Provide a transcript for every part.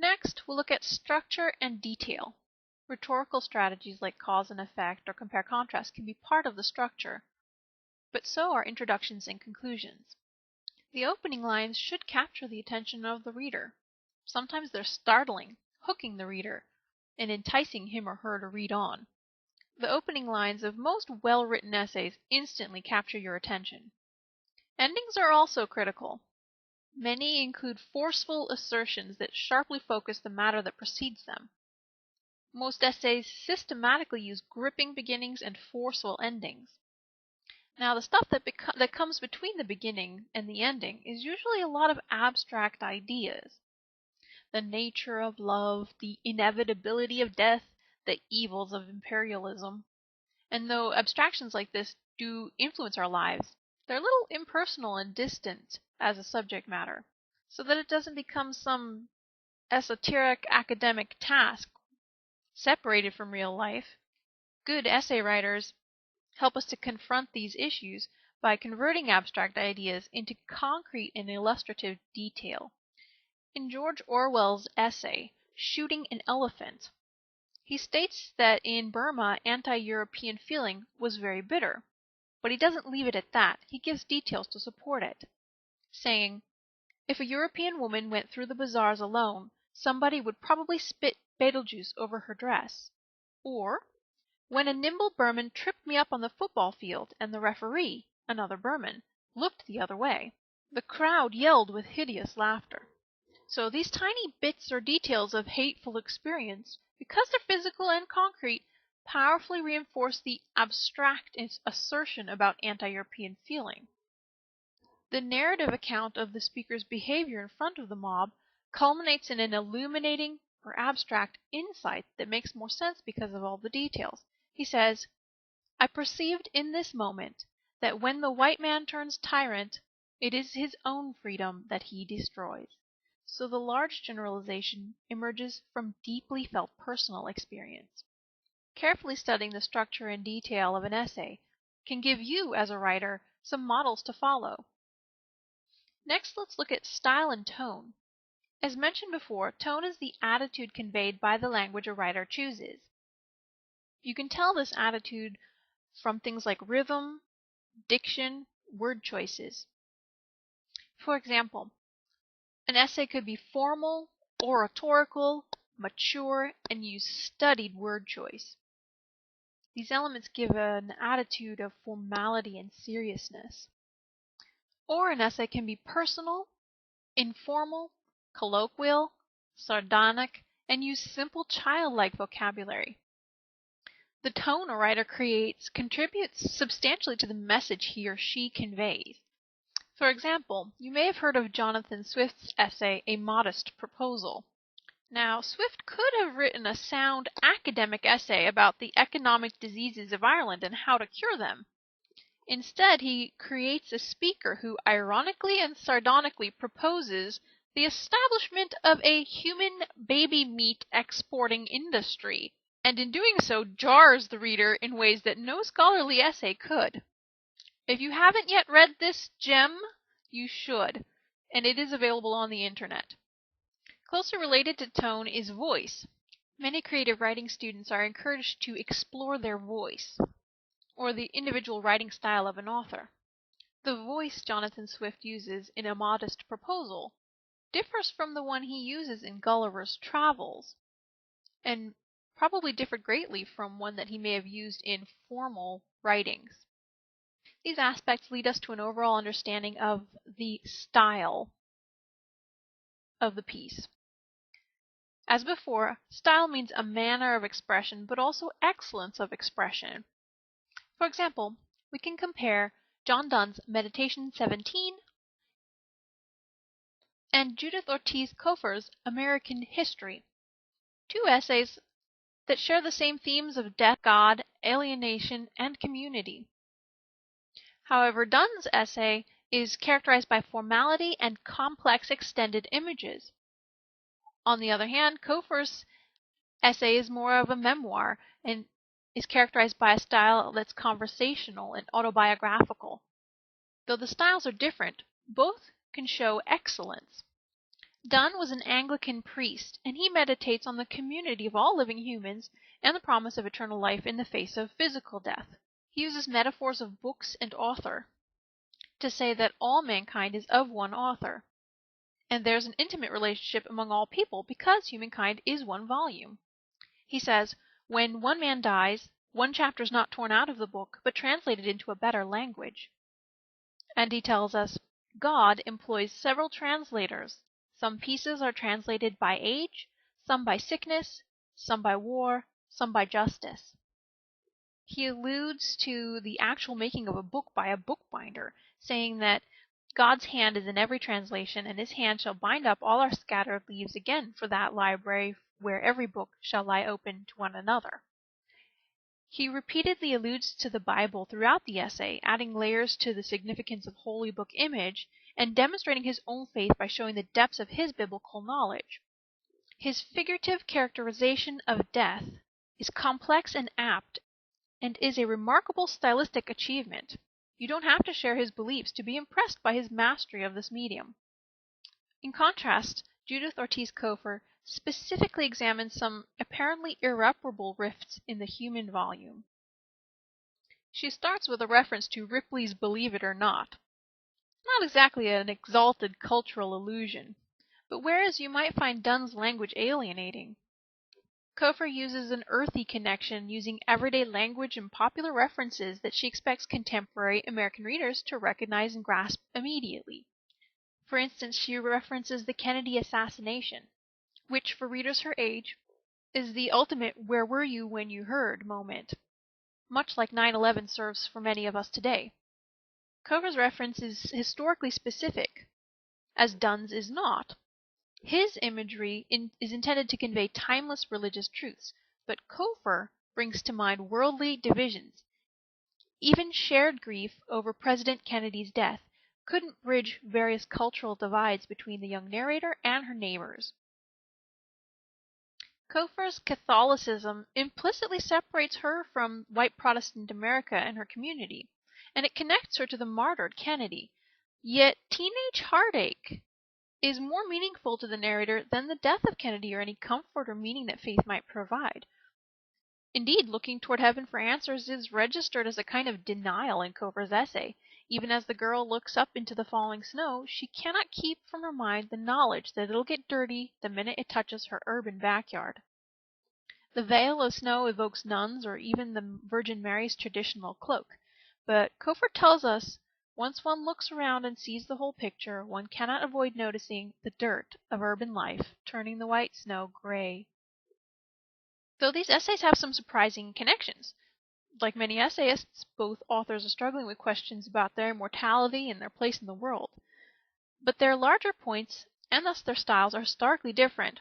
Next, we'll look at structure and detail. Rhetorical strategies like cause and effect or compare-contrast can be part of the structure, but so are introductions and conclusions. The opening lines should capture the attention of the reader. Sometimes they're startling, hooking the reader, and enticing him or her to read on. The opening lines of most well-written essays instantly capture your attention. Endings are also critical. Many include forceful assertions that sharply focus the matter that precedes them. Most essays systematically use gripping beginnings and forceful endings. Now, the stuff that comes between the beginning and the ending is usually a lot of abstract ideas. The nature of love, the inevitability of death, the evils of imperialism. And though abstractions like this do influence our lives, they're a little impersonal and distant as a subject matter, so that it doesn't become some esoteric academic task separated from real life. Good essay writers help us to confront these issues by converting abstract ideas into concrete and illustrative detail. In George Orwell's essay, Shooting an Elephant, he states that in Burma, anti-European feeling was very bitter, but he doesn't leave it at that. He gives details to support it, saying, "If a European woman went through the bazaars alone, somebody would probably spit Betelgeuse over her dress." Or, "When a nimble Burman tripped me up on the football field and the referee, another Burman, looked the other way, the crowd yelled with hideous laughter." So these tiny bits or details of hateful experience, because they're physical and concrete, powerfully reinforce the abstract assertion about anti-European feeling. The narrative account of the speaker's behavior in front of the mob culminates in an illuminating or abstract insight that makes more sense because of all the details. He says, "I perceived in this moment that when the white man turns tyrant, it is his own freedom that he destroys." So the large generalization emerges from deeply felt personal experience. Carefully studying the structure and detail of an essay can give you, as a writer, some models to follow. Next, let's look at style and tone. As mentioned before, tone is the attitude conveyed by the language a writer chooses. You can tell this attitude from things like rhythm, diction, word choices. For example, an essay could be formal, oratorical, mature, and use studied word choice. These elements give an attitude of formality and seriousness. Or an essay can be personal, informal, colloquial, sardonic, and use simple childlike vocabulary. The tone a writer creates contributes substantially to the message he or she conveys. For example, you may have heard of Jonathan Swift's essay, A Modest Proposal. Now, Swift could have written a sound academic essay about the economic diseases of Ireland and how to cure them. Instead, he creates a speaker who ironically and sardonically proposes the establishment of a human baby meat exporting industry, and in doing so jars the reader in ways that no scholarly essay could. If you haven't yet read this gem, you should, and it is available on the internet. Closely related to tone is voice. Many creative writing students are encouraged to explore their voice, or the individual writing style of an author. The voice Jonathan Swift uses in A Modest Proposal differs from the one he uses in Gulliver's Travels, and probably differed greatly from one that he may have used in formal writings. These aspects lead us to an overall understanding of the style of the piece. As before, style means a manner of expression, but also excellence of expression. For example, we can compare John Donne's Meditation 17 and Judith Ortiz Cofer's American History, two essays that share the same themes of death, God, alienation, and community. However, Donne's essay is characterized by formality and complex extended images. On the other hand, Cofer's essay is more of a memoir and is characterized by a style that's conversational and autobiographical. Though the styles are different, both can show excellence. Donne was an Anglican priest, and he meditates on the community of all living humans and the promise of eternal life in the face of physical death. He uses metaphors of books and author to say that all mankind is of one author, and there's an intimate relationship among all people because humankind is one volume. He says, when one man dies, one chapter is not torn out of the book, but translated into a better language. And he tells us, God employs several translators. Some pieces are translated by age, some by sickness, some by war, some by justice. He alludes to the actual making of a book by a bookbinder, saying that God's hand is in every translation, and his hand shall bind up all our scattered leaves again for that library where every book shall lie open to one another. He repeatedly alludes to the Bible throughout the essay, adding layers to the significance of holy book image and demonstrating his own faith by showing the depths of his biblical knowledge. His figurative characterization of death is complex and apt, and is a remarkable stylistic achievement. You don't have to share his beliefs to be impressed by his mastery of this medium. In contrast, Judith Ortiz Cofer specifically examines some apparently irreparable rifts in the human volume. She starts with a reference to Ripley's Believe It or Not. Not exactly an exalted cultural allusion, but whereas you might find Donne's language alienating, Cofer uses an earthy connection using everyday language and popular references that she expects contemporary American readers to recognize and grasp immediately. For instance, she references the Kennedy assassination, which for readers her age is the ultimate "where were you when you heard" moment, much like 9/11 serves for many of us today. Cofer's reference is historically specific, as Donne's is not. His imagery is intended to convey timeless religious truths, but Cofer brings to mind worldly divisions. Even shared grief over President Kennedy's death couldn't bridge various cultural divides between the young narrator and her neighbors. Cofer's Catholicism implicitly separates her from white Protestant America and her community, and it connects her to the martyred Kennedy. Yet teenage heartache is more meaningful to the narrator than the death of Kennedy or any comfort or meaning that faith might provide. Indeed, looking toward heaven for answers is registered as a kind of denial in Cofer's essay. Even as the girl looks up into the falling snow, she cannot keep from her mind the knowledge that it'll get dirty the minute it touches her urban backyard. The veil of snow evokes nuns or even the Virgin Mary's traditional cloak, but Cofer tells us once one looks around and sees the whole picture, one cannot avoid noticing the dirt of urban life turning the white snow gray. Though these essays have some surprising connections, like many essayists, both authors are struggling with questions about their immortality and their place in the world. But their larger points, and thus their styles, are starkly different.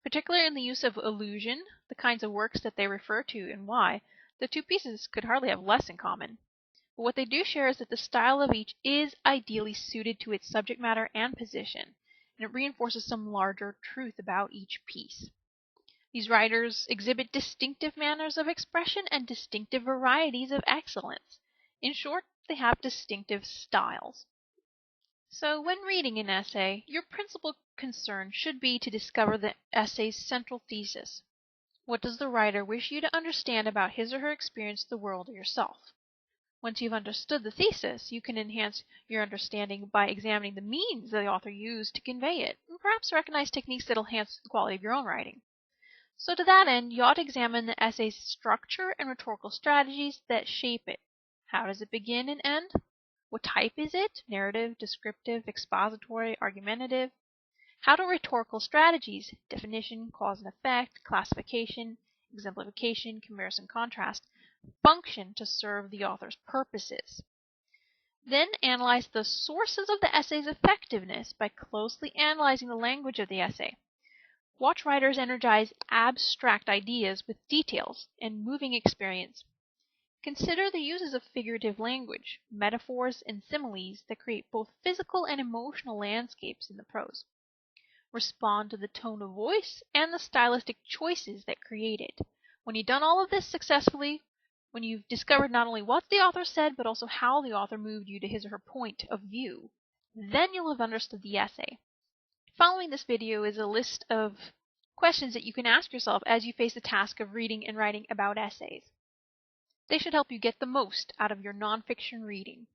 Particularly in the use of allusion, the kinds of works that they refer to, and why, the two pieces could hardly have less in common. But what they do share is that the style of each is ideally suited to its subject matter and position, and it reinforces some larger truth about each piece. These writers exhibit distinctive manners of expression and distinctive varieties of excellence. In short, they have distinctive styles. So when reading an essay, your principal concern should be to discover the essay's central thesis. What does the writer wish you to understand about his or her experience of the world or yourself? Once you've understood the thesis, you can enhance your understanding by examining the means the author used to convey it, and perhaps recognize techniques that will enhance the quality of your own writing. So to that end, you ought to examine the essay's structure and rhetorical strategies that shape it. How does it begin and end? What type is it? Narrative, descriptive, expository, argumentative? How do rhetorical strategies, definition, cause and effect, classification, exemplification, comparison, contrast, function to serve the author's purposes? Then analyze the sources of the essay's effectiveness by closely analyzing the language of the essay. Watch writers energize abstract ideas with details and moving experience. Consider the uses of figurative language, metaphors, and similes that create both physical and emotional landscapes in the prose. Respond to the tone of voice and the stylistic choices that create it. When you've done all of this successfully, when you've discovered not only what the author said, but also how the author moved you to his or her point of view, then you'll have understood the essay. Following this video is a list of questions that you can ask yourself as you face the task of reading and writing about essays. They should help you get the most out of your nonfiction reading.